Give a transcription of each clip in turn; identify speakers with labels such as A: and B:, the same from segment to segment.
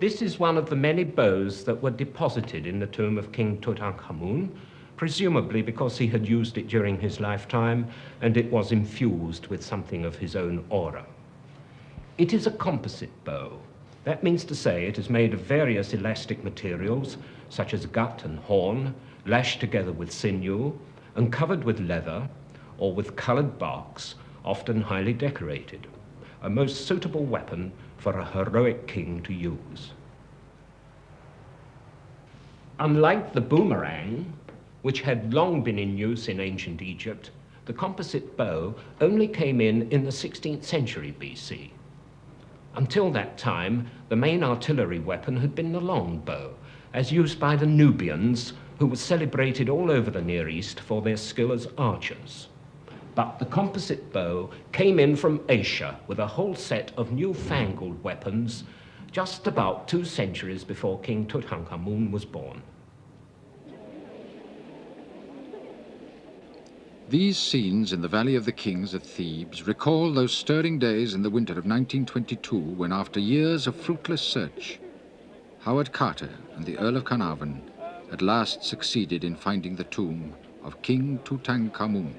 A: This is one of the many bows that were deposited in the tomb of King Tutankhamun, presumably because he had used it during his lifetime and it was infused with something of his own aura. It is a composite bow. That means to say it is made of various elastic materials, such as gut and horn, lashed together with sinew, and covered with leather or with colored barks, often highly decorated, a most suitable weapon for a heroic king to use. Unlike the boomerang, which had long been in use in ancient Egypt, the composite bow only came in the 16th century BC. Until that time, the main artillery weapon had been the long bow, as used by the Nubians, who were celebrated all over the Near East for their skill as archers. But the composite bow came in from Asia with a whole set of newfangled weapons just about 2 centuries before King Tutankhamun was born.
B: These scenes in the Valley of the Kings at Thebes recall those stirring days in the winter of 1922 when, after years of fruitless search, Howard Carter and the Earl of Carnarvon at last succeeded in finding the tomb of King Tutankhamun.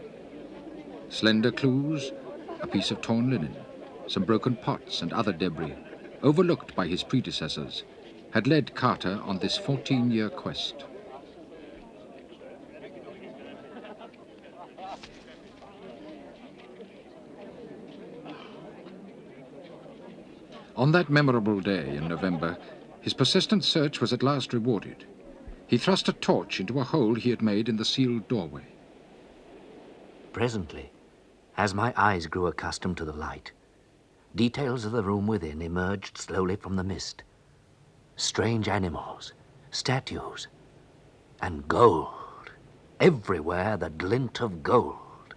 B: Slender clues, a piece of torn linen, some broken pots and other debris, overlooked by his predecessors, had led Carter on this 14-year quest. On that memorable day in November, his persistent search was at last rewarded. He thrust a torch into a hole he had made in the sealed doorway.
C: Presently, as my eyes grew accustomed to the light, details of the room within emerged slowly from the mist. Strange animals, statues, and gold. Everywhere the glint of gold.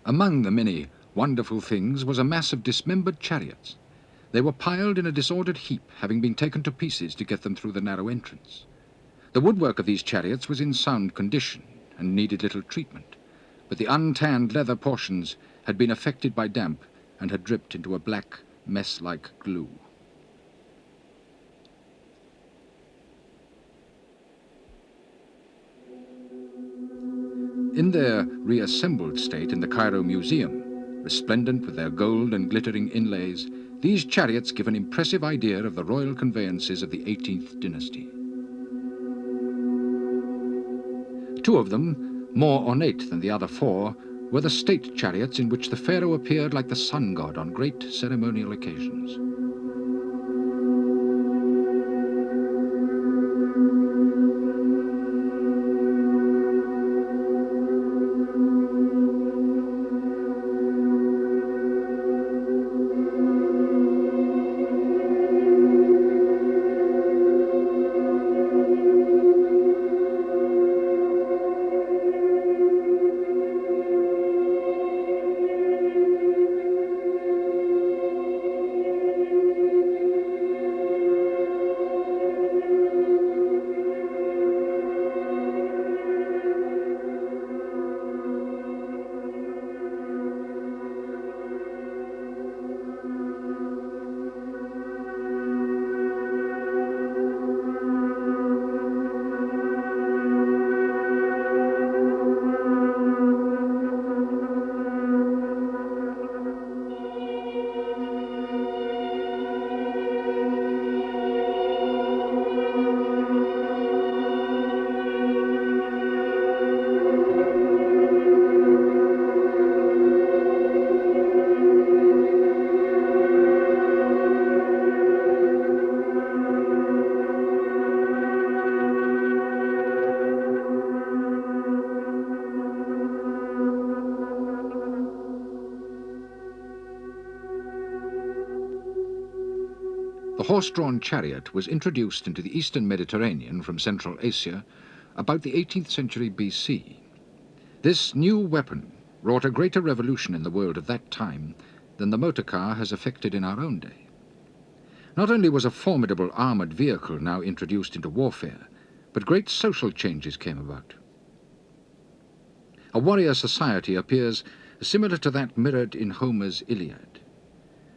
B: Among the many wonderful things was a mass of dismembered chariots. They were piled in a disordered heap, having been taken to pieces to get them through the narrow entrance. The woodwork of these chariots was in sound condition and needed little treatment, but the untanned leather portions had been affected by damp and had dripped into a black, mess-like glue. In their reassembled state in the Cairo Museum, resplendent with their gold and glittering inlays, these chariots give an impressive idea of the royal conveyances of the 18th dynasty. 2 of them, more ornate than the other 4, were the state chariots in which the pharaoh appeared like the sun god on great ceremonial occasions. The horse-drawn chariot was introduced into the eastern Mediterranean from Central Asia about the 18th century BC. This new weapon wrought a greater revolution in the world of that time than the motor car has effected in our own day. Not only was a formidable armoured vehicle now introduced into warfare, but great social changes came about. A warrior society appears similar to that mirrored in Homer's Iliad.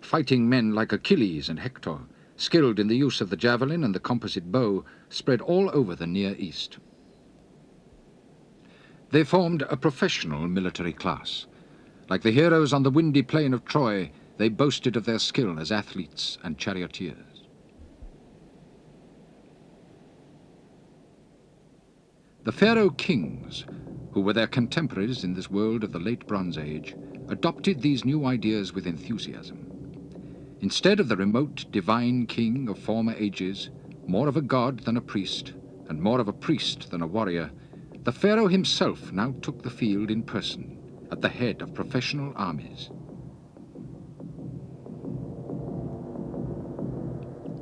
B: Fighting men like Achilles and Hector skilled in the use of the javelin and the composite bow, spread all over the Near East. They formed a professional military class. Like the heroes on the windy plain of Troy, they boasted of their skill as athletes and charioteers. The pharaoh kings, who were their contemporaries in this world of the late Bronze Age, adopted these new ideas with enthusiasm. Instead of the remote, divine king of former ages, more of a god than a priest, and more of a priest than a warrior, the pharaoh himself now took the field in person, at the head of professional armies.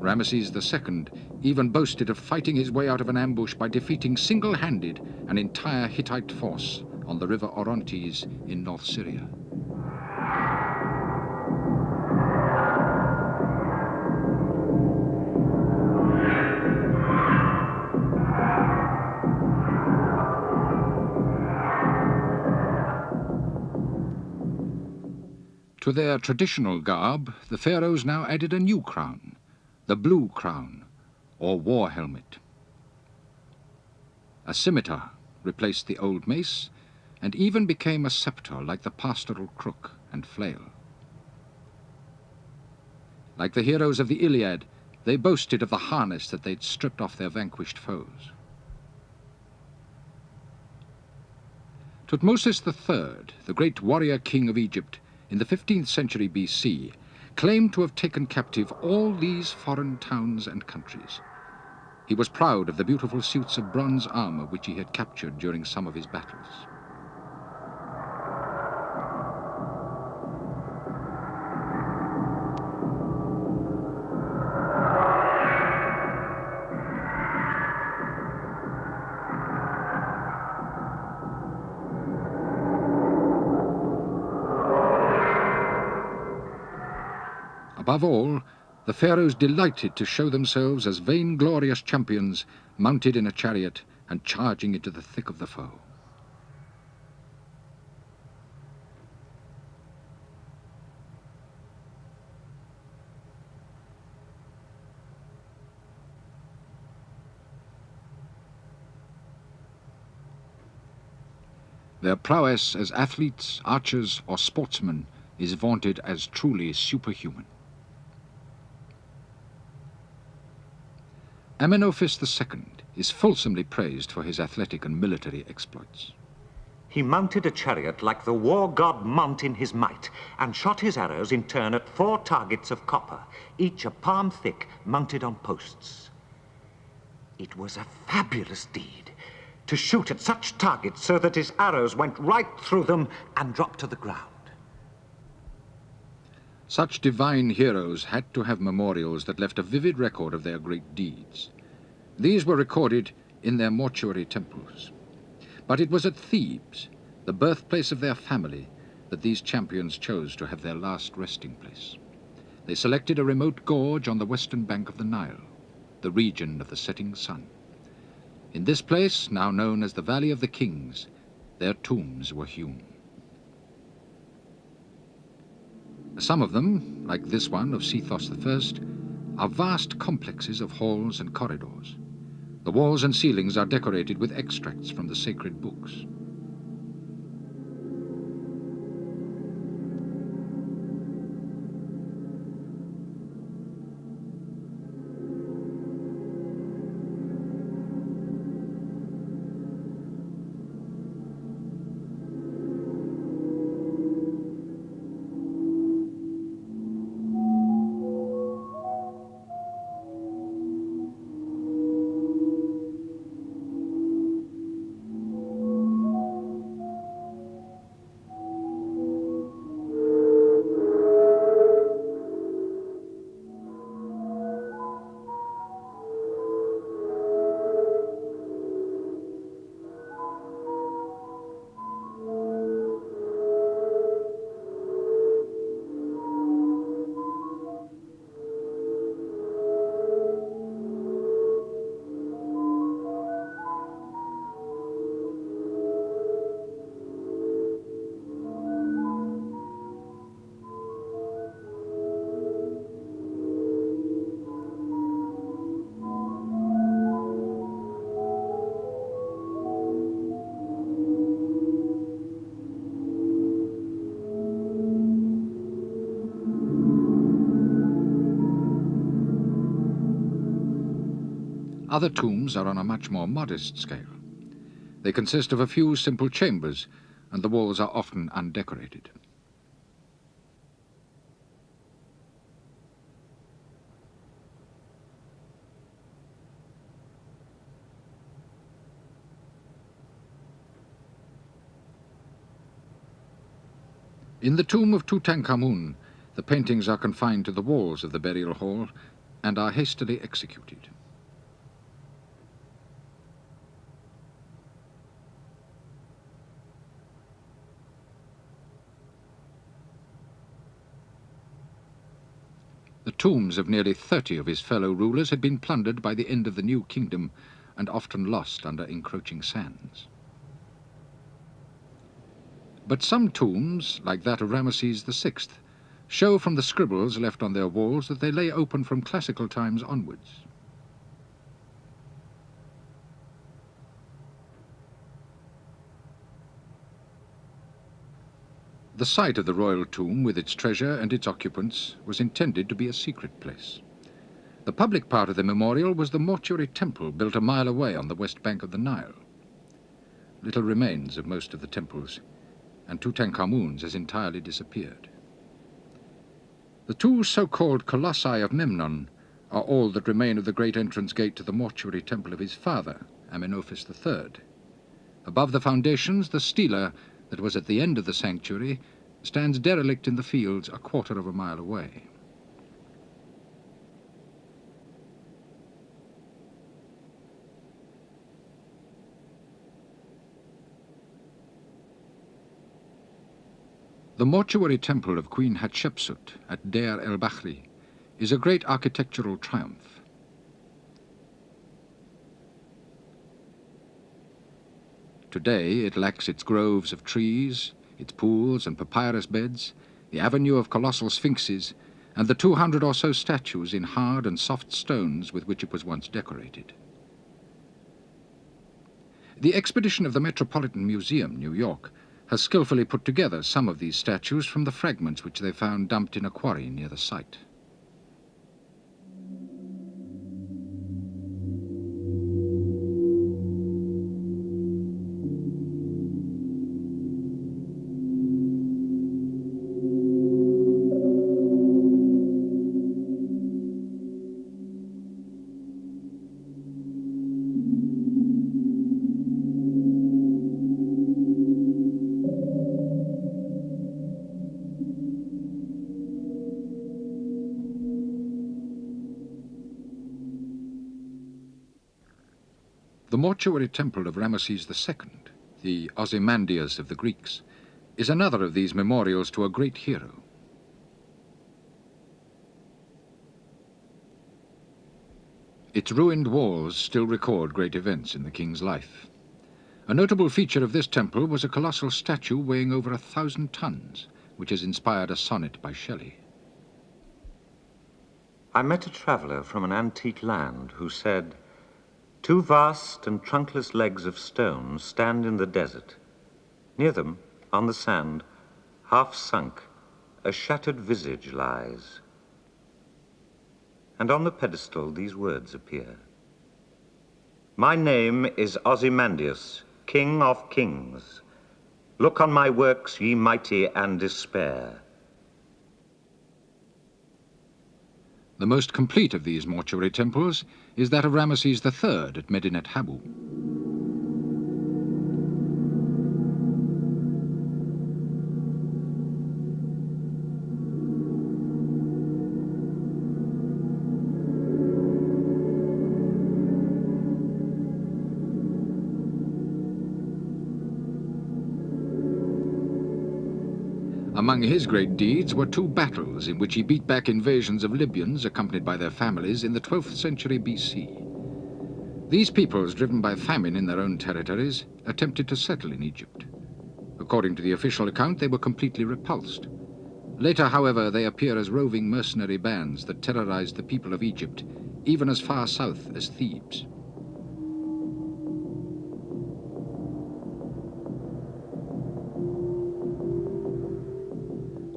B: Ramesses II even boasted of fighting his way out of an ambush by defeating single-handed an entire Hittite force on the river Orontes in North Syria. To their traditional garb, the pharaohs now added a new crown, the blue crown, or war helmet. A scimitar replaced the old mace, and even became a scepter like the pastoral crook and flail. Like the heroes of the Iliad, they boasted of the harness that they'd stripped off their vanquished foes. Tutmosis III, the great warrior king of Egypt, in the 15th century BC, claimed to have taken captive all these foreign towns and countries. He was proud of the beautiful suits of bronze armor which he had captured during some of his battles. Above all, the pharaohs delighted to show themselves as vainglorious champions, mounted in a chariot and charging into the thick of the foe. Their prowess as athletes, archers, or sportsmen is vaunted as truly superhuman. Amenophis II is fulsomely praised for his athletic and military exploits.
D: He mounted a chariot like the war god Mount in his might, and shot his arrows in turn at 4 targets of copper, each a palm thick, mounted on posts. It was a fabulous deed, to shoot at such targets so that his arrows went right through them and dropped to the ground.
B: Such divine heroes had to have memorials that left a vivid record of their great deeds. These were recorded in their mortuary temples. But it was at Thebes, the birthplace of their family, that these champions chose to have their last resting place. They selected a remote gorge on the western bank of the Nile, the region of the setting sun. In this place, now known as the Valley of the Kings, their tombs were hewn. Some of them, like this one of Sethos I, are vast complexes of halls and corridors. The walls and ceilings are decorated with extracts from the sacred books. Other tombs are on a much more modest scale. They consist of a few simple chambers, and the walls are often undecorated. In the tomb of Tutankhamun, the paintings are confined to the walls of the burial hall and are hastily executed. The tombs of nearly 30 of his fellow rulers had been plundered by the end of the new kingdom and often lost under encroaching sands. But some tombs, like that of Ramesses VI, show from the scribbles left on their walls that they lay open from classical times onwards. The site of the royal tomb, with its treasure and its occupants, was intended to be a secret place. The public part of the memorial was the mortuary temple built a mile away on the west bank of the Nile. Little remains of most of the temples, and Tutankhamun's has entirely disappeared. The two so-called colossi of Memnon are all that remain of the great entrance gate to the mortuary temple of his father, Amenophis III. Above the foundations, the stela that was at the end of the sanctuary stands derelict in the fields a quarter of a mile away. The mortuary temple of Queen Hatshepsut at Deir el-Bahri is a great architectural triumph. Today it lacks its groves of trees, its pools and papyrus beds, the avenue of colossal sphinxes, and the 200 or so statues in hard and soft stones with which it was once decorated. The expedition of the Metropolitan Museum, New York, has skillfully put together some of these statues from the fragments which they found dumped in a quarry near the site. The mortuary temple of Ramesses II, the Ozymandias of the Greeks, is another of these memorials to a great hero. Its ruined walls still record great events in the king's life. A notable feature of this temple was a colossal statue weighing over 1,000 tons, which has inspired a sonnet by Shelley.
D: I met a traveler from an antique land who said, "Two vast and trunkless legs of stone stand in the desert. Near them, on the sand, half sunk, a shattered visage lies. And on the pedestal these words appear. My name is Ozymandias, King of Kings. Look on my works, ye mighty, and despair."
B: The most complete of these mortuary temples is that of Ramesses III at Medinet Habu. Among his great deeds were two battles in which he beat back invasions of Libyans accompanied by their families in the 12th century BC. These peoples, driven by famine in their own territories, attempted to settle in Egypt. According to the official account, they were completely repulsed. Later, however, they appear as roving mercenary bands that terrorized the people of Egypt, even as far south as Thebes.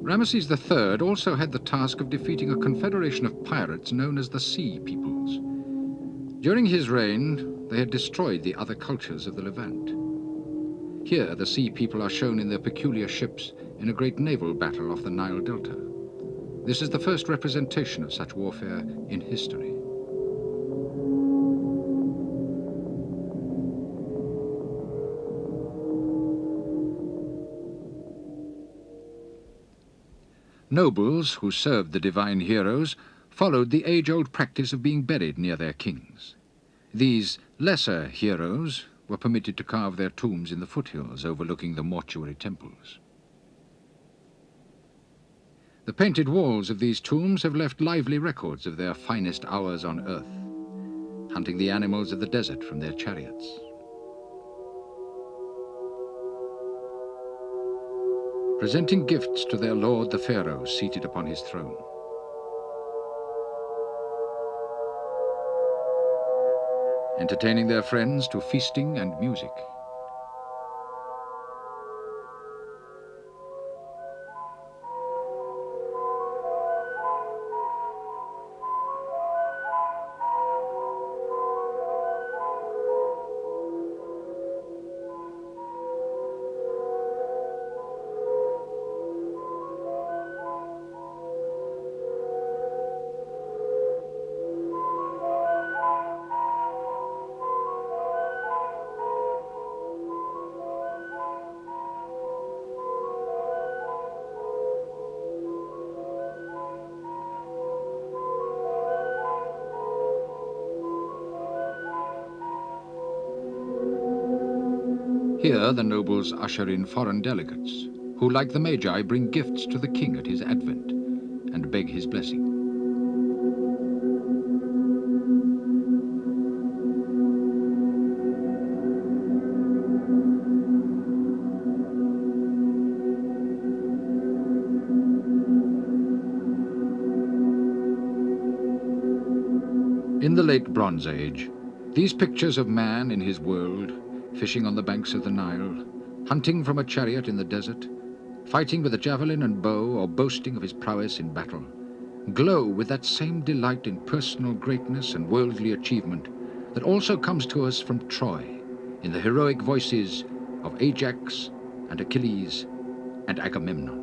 B: Ramesses III also had the task of defeating a confederation of pirates known as the Sea Peoples. During his reign, they had destroyed the other cultures of the Levant. Here, the sea people are shown in their peculiar ships in a great naval battle off the Nile Delta. This is the first representation of such warfare in history. Nobles who served the divine heroes followed the age-old practice of being buried near their kings. These lesser heroes were permitted to carve their tombs in the foothills overlooking the mortuary temples. The painted walls of these tombs have left lively records of their finest hours on earth, hunting the animals of the desert from their chariots. Presenting gifts to their lord the pharaoh seated upon his throne. Entertaining their friends to feasting and music. Here the nobles usher in foreign delegates, who like the Magi bring gifts to the king at his advent and beg his blessing. In the late Bronze Age, these pictures of man in his world, fishing on the banks of the Nile, hunting from a chariot in the desert, fighting with a javelin and bow, or boasting of his prowess in battle, glow with that same delight in personal greatness and worldly achievement that also comes to us from Troy in the heroic voices of Ajax and Achilles and Agamemnon.